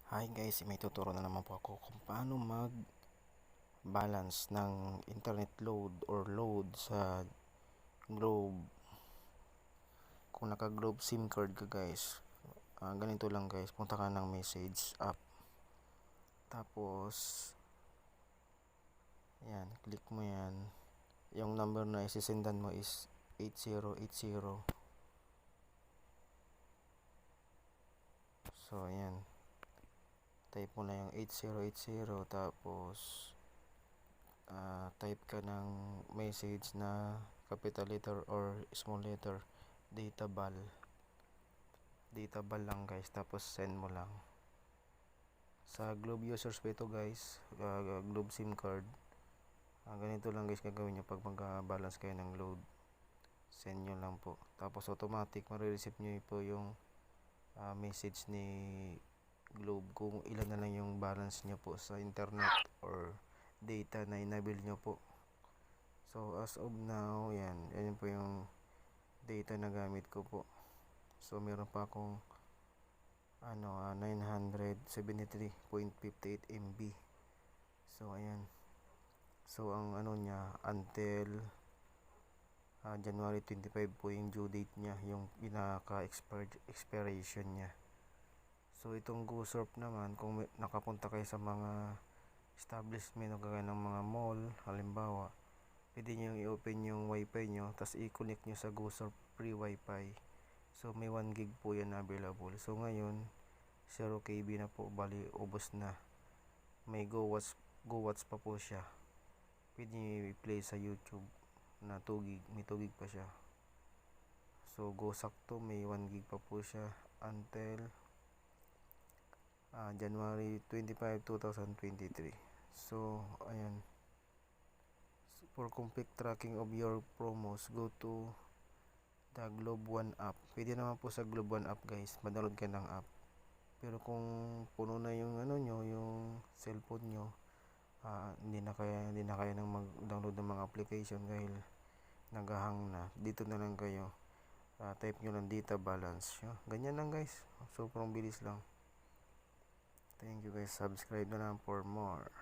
Hi guys, may tuturo na naman po ako kung paano mag balance ng internet load or load sa Globe. Kung naka Globe SIM card ka guys, ganito lang guys, punta ka ng message app, tapos yan, click mo yan, yung number na isisendan mo is 8080. So ayan, type mo na yung 8080, tapos type ka ng message na capital letter or small letter, data bal lang guys, tapos send mo lang. Sa Globe users pa ito guys, Globe SIM card, ganito lang guys gagawin nyo pag mag-balance kayo ng load. Send nyo lang po, tapos automatic marireceive nyo po yung message ni Globe kung ilan na lang yung balance nyo po sa internet or data na inabil nyo po. So as of now, yan po yung data na gamit ko po. So meron pa akong 973.58 MB. So ayan, so ang niya until January 25 po yung due date niya, yung expiration niya. So itong GoSurf naman, kung nakapunta kayo sa mga establishment o kagaya ng mga mall, halimbawa, pwede nyo i-open yung wifi nyo, tapos i-connect nyo sa GoSurf free wifi. So may 1 gig po yan available. So ngayon 0 KB na po, bali ubos na. May Go Watch pa po siya, pwede nyo i-play sa YouTube na 2 gig, may 2 gig pa siya. So Go Sakto may 1 gig pa po siya until January 25, 2023. So ayan, for complete tracking of your promos, go to the Globe One app. Pwede naman po sa Globe One app guys, ma-download ka ng app. Pero kung puno na yung nyo, yung cellphone nyo, hindi na kaya nang mag-download ng mga application dahil naghahang na, dito na lang kayo, type nyo lang data balance nyo. Ganyan lang guys, sobrang bilis lang. Thank you guys, subscribe na lang for more.